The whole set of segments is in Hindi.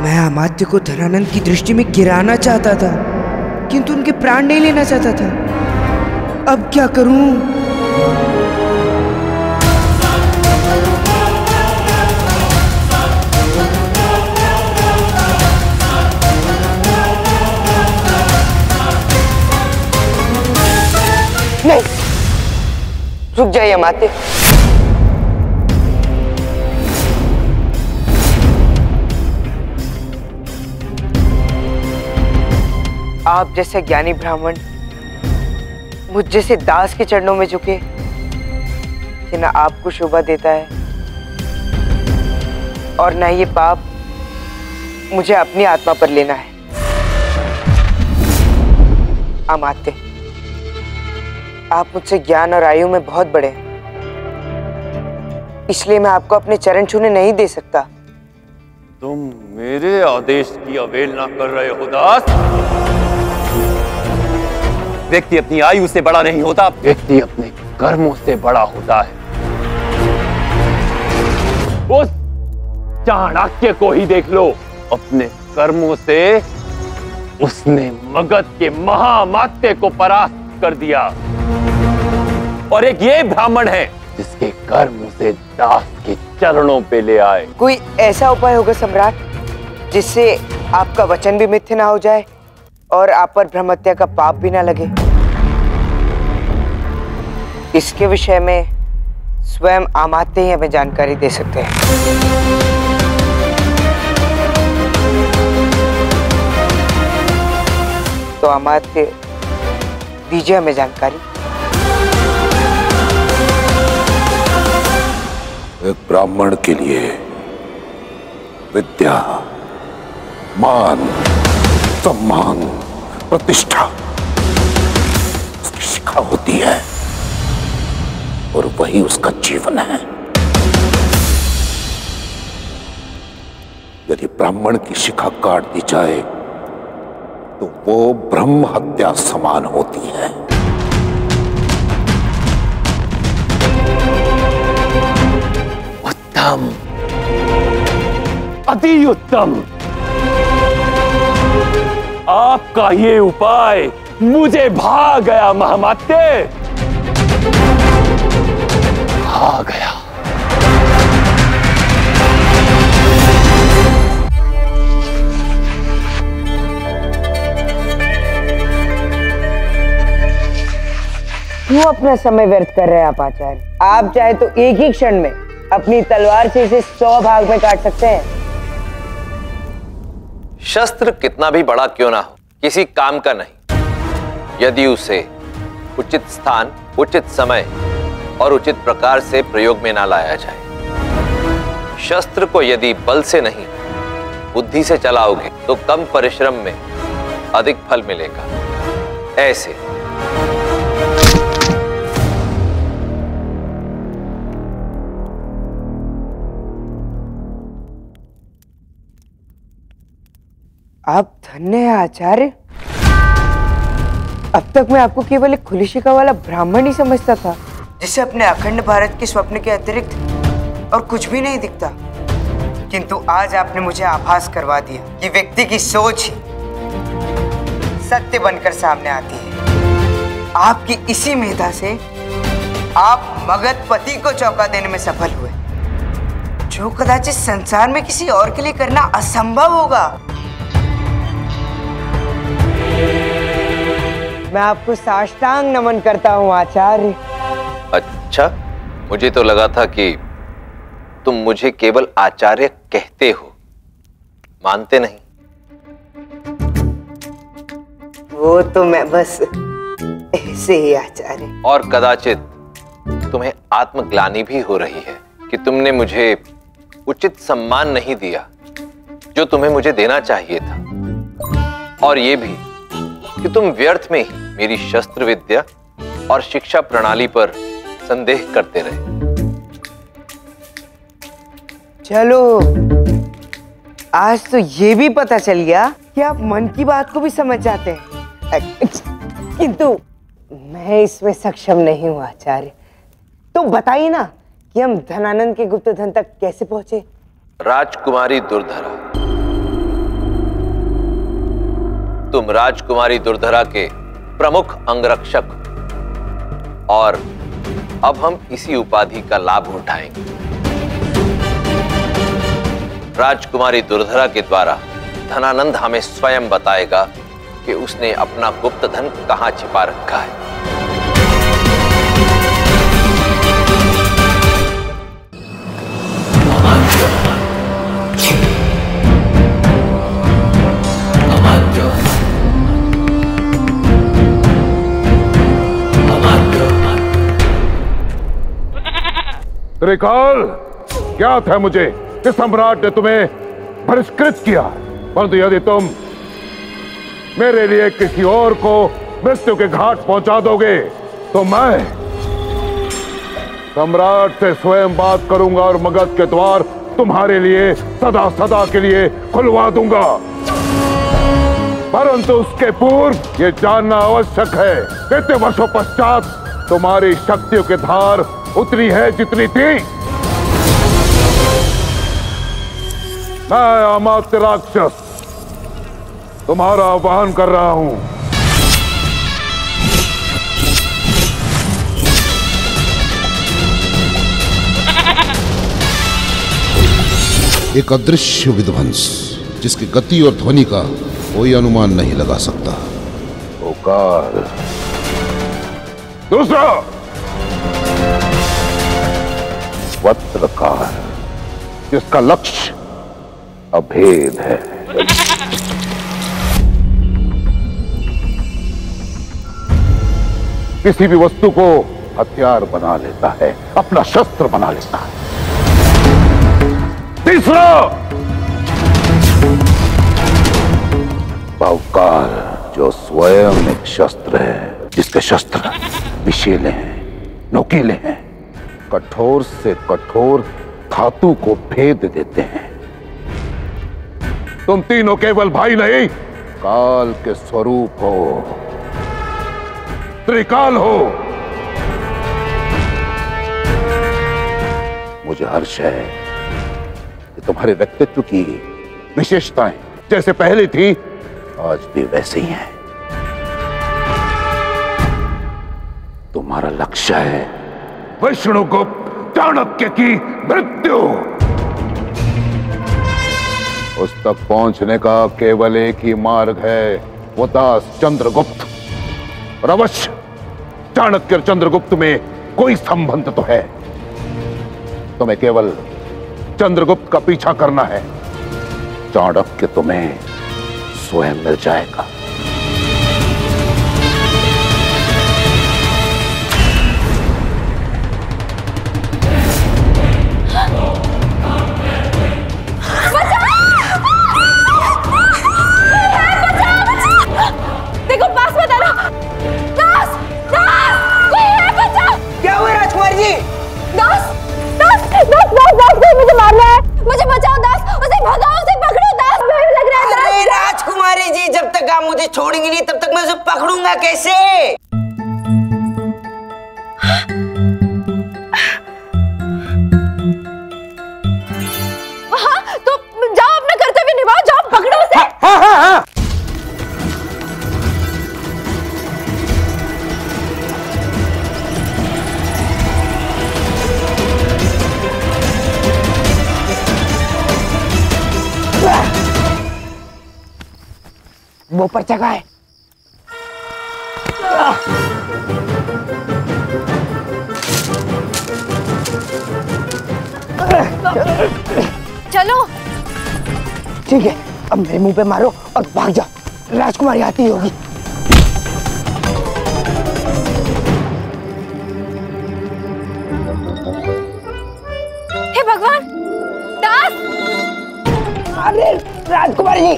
मैं अमात्य को धनानंद की दृष्टि में गिराना चाहता था, किंतु उनके प्राण नहीं लेना चाहता था। अब क्या करूं? नहीं, रुक जाइए अमात्य। आप जैसे ज्ञानी ब्राह्मण मुझ जैसे दास के चरणों में झुके, कि ना आपको शोभा देता है और ना ये पाप मुझे अपनी आत्मा पर लेना है। अमात्य, आप मुझसे ज्ञान और आयु में बहुत बड़े हैं, इसलिए मैं आपको अपने चरण छूने नहीं दे सकता। तुम मेरे आदेश की अवहेलना कर रहे हो दास। व्यक्ति अपनी आयु से बड़ा नहीं होता, व्यक्ति अपने कर्मों से बड़ा होता है। उस चाणक्य को ही देख लो, अपने कर्मों से उसने मगध के महामात्य को परास्त कर दिया। और एक ये ब्राह्मण है जिसके कर्म उसे दास के चरणों पे ले आए। कोई ऐसा उपाय होगा सम्राट जिससे आपका वचन भी मिथ्या ना हो जाए और आप पर ब्रह्महत्या का पाप भी ना लगे? इसके विषय में स्वयं अमात्य ही हमें जानकारी दे सकते हैं। तो अमात्य दीजिए हमें जानकारी। एक ब्राह्मण के लिए विद्या, मान, सम्मान, प्रतिष्ठा उसकी शिखा होती है और वही उसका जीवन है। यदि ब्राह्मण की शिखा काट दी जाए तो वो ब्रह्म हत्या समान होती है। उत्तम, अति उत्तम। आपका ये उपाय मुझे भा गया महामात्य, भा गया। क्यों अपना समय व्यर्थ कर रहे हैं आप आचार्य? आप चाहे तो एक ही क्षण में अपनी तलवार से इसे 100 भाग में काट सकते हैं। शस्त्र कितना भी बड़ा क्यों ना हो, किसी काम का नहीं यदि उसे उचित स्थान, उचित समय और उचित प्रकार से प्रयोग में ना लाया जाए। शस्त्र को यदि बल से नहीं बुद्धि से चलाओगे तो कम परिश्रम में अधिक फल मिलेगा। ऐसे आप धन्य हैं आचार्य। अब तक मैं आपको केवल एक खुली शिखा वाला ब्राह्मण ही समझता था, जिसे अपने अखंड भारत के स्वप्न के अतिरिक्त और कुछ भी नहीं दिखता। किंतु आज आपने मुझे आभास करवा दिया कि व्यक्ति की सोच ही सत्य बनकर सामने आती है। आपकी इसी मेधा से आप मगधपति को चौंका देने में सफल हुए, जो कदाचित संसार में किसी और के लिए करना असंभव होगा। मैं आपको साष्टांग नमन करता हूं आचार्य। अच्छा, मुझे तो लगा था कि तुम मुझे केवल आचार्य कहते हो, मानते नहीं। वो तो मैं बस ऐसे ही आचार्य। और कदाचित तुम्हें आत्मग्लानि भी हो रही है कि तुमने मुझे उचित सम्मान नहीं दिया जो तुम्हें मुझे देना चाहिए था, और ये भी कि तुम व्यर्थ में ही मेरी शस्त्र विद्या और शिक्षा प्रणाली पर संदेह करते रहे। चलो, आज तो ये भी पता चल गया कि आप मन की बात को भी समझ जाते हैं। किंतु मैं इसमें सक्षम नहीं हूं आचार्य। तो बताइए ना कि हम धनानंद के गुप्त धन तक कैसे पहुंचे? राजकुमारी दुर्धरा तुम राजकुमारी दुर्धरा के प्रमुख अंगरक्षक, और अब हम इसी उपाधि का लाभ उठाएंगे। राजकुमारी दुर्धरा के द्वारा धनानंद हमें स्वयं बताएगा कि उसने अपना गुप्त धन कहां छिपा रखा है। त्रिकाल, ज्ञात है मुझे कि सम्राट ने तुम्हें बहिष्कृत किया, परंतु यदि तुम मेरे लिए किसी और को मृत्यु के घाट पहुंचा दोगे तो मैं सम्राट से स्वयं बात करूंगा और मगध के द्वार तुम्हारे लिए सदा सदा के लिए खुलवा दूंगा। परंतु उसके पूर्व यह जानना आवश्यक है कि इतने वर्षों पश्चात तुम्हारी शक्तियों की धार उतनी है जितनी थी। मैं अमात्य राक्षस तुम्हारा आह्वान कर रहा हूं। एक अदृश्य विध्वंस जिसकी गति और ध्वनि का कोई अनुमान नहीं लगा सकता। ओकार। दूसरा वज्रकार, जिसका लक्ष्य अभेद है। किसी भी वस्तु को हथियार बना लेता है, अपना शस्त्र बना लेता है। तीसरा बाहुकार, जो स्वयं एक शस्त्र है, जिसके शस्त्र विषैले हैं, नोकीले हैं, कठोर से कठोर धातु को भेद देते हैं। तुम तीनों केवल भाई नहीं, काल के स्वरूप हो, त्रिकाल हो। मुझे हर्ष है कि तुम्हारे व्यक्तित्व की विशेषताएं जैसे पहले थी आज भी वैसे ही हैं। तुम्हारा लक्ष्य है विष्णुगुप्त चाणक्य की मृत्यु। उस तक पहुंचने का केवल एक ही मार्ग है, वो दास चंद्रगुप्त। और अवश्य चाणक्य और चंद्रगुप्त में कोई संबंध तो है। तुम्हें केवल चंद्रगुप्त का पीछा करना है, चाणक्य तुम्हें स्वयं मिल जाएगा। देखो पास मत आना। दास, दास, कोई है, बचाओ। क्या हुआ राजकुमार जी? दास, दास, दास, दास, दास, कोई मुझे मारना है, मुझे बचाओ दास, उसे भगाओ, उसे पकड़ो दास, डर लग रहा है दास। अरे राजकुमारी जी, जब तक आप मुझे छोड़ेंगी नहीं तब तक मैं उसे पकड़ूंगा कैसे? हाँ, तो जाओ अपना कर्तव्य निभाओ, जाओ पकड़ो उसे। हाँ हाँ हाँ। वो पर जगह है। चलो ठीक है, अब मेरे मुंह पे मारो और भाग जाओ, राजकुमारी आती होगी। हे भगवान, दास। अरे राजकुमारी जी,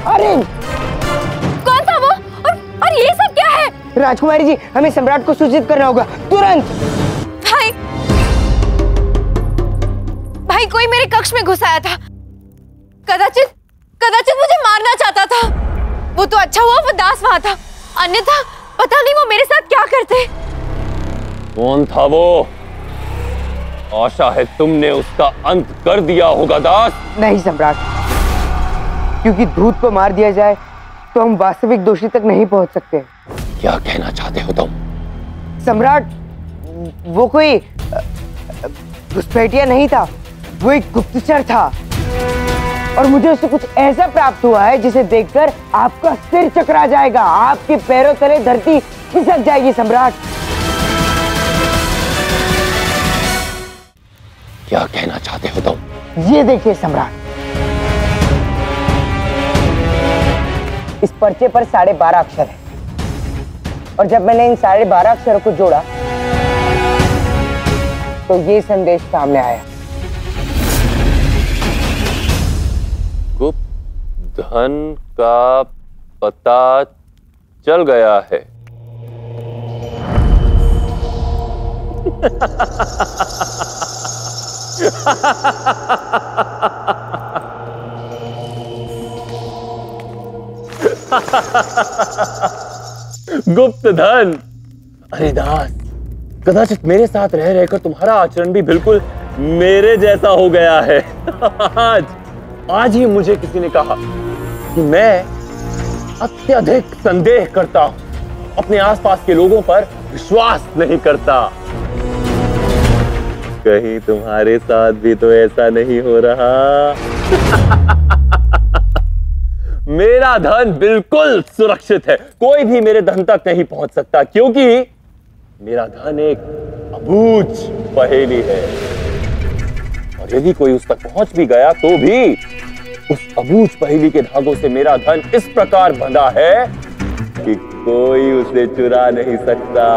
अरे कौन था वो? और ये सब क्या है? राजकुमारी जी, हमें सम्राट को सूचित करना होगा तुरंत। भाई, भाई कोई मेरे कक्ष में घुस आया था। कदाचित मुझे मारना चाहता था। वो तो अच्छा हुआ वो दास वहां था, अन्यथा पता नहीं वो मेरे साथ क्या करते। कौन था वो? आशा है तुमने उसका अंत कर दिया होगा दास। नहीं सम्राट, क्योंकि दूत को मार दिया जाए तो हम वास्तविक दोषी तक नहीं पहुंच सकते। क्या कहना चाहते हो तुम? सम्राट, वो कोई घुसपैठिया नहीं था, वो एक गुप्तचर था और मुझे उससे कुछ ऐसा प्राप्त हुआ है जिसे देखकर आपका सिर चकरा जाएगा, आपके पैरों तले धरती खिसक जाएगी। सम्राट, क्या कहना चाहते हो तुम? ये देखिए सम्राट, इस पर्चे पर 12.5 अक्षर है और जब मैंने इन 12.5 अक्षरों को जोड़ा तो ये संदेश सामने आया। गुप्त धन का पता चल गया है। गुप्त धन। अरे दास, कदाचित मेरे साथ रह रहकर तुम्हारा आचरण भी बिल्कुल मेरे जैसा हो गया है। आज ही मुझे किसी ने कहा कि मैं अत्यधिक संदेह करता हूं, अपने आसपास के लोगों पर विश्वास नहीं करता। कहीं तुम्हारे साथ भी तो ऐसा नहीं हो रहा? मेरा धन बिल्कुल सुरक्षित है, कोई भी मेरे धन तक नहीं पहुंच सकता, क्योंकि मेरा धन एक अबूझ पहेली है और यदि कोई उस तक पहुंच भी गया तो भी उस अबूझ पहेली के धागों से मेरा धन इस प्रकार बंधा है कि कोई उसे चुरा नहीं सकता।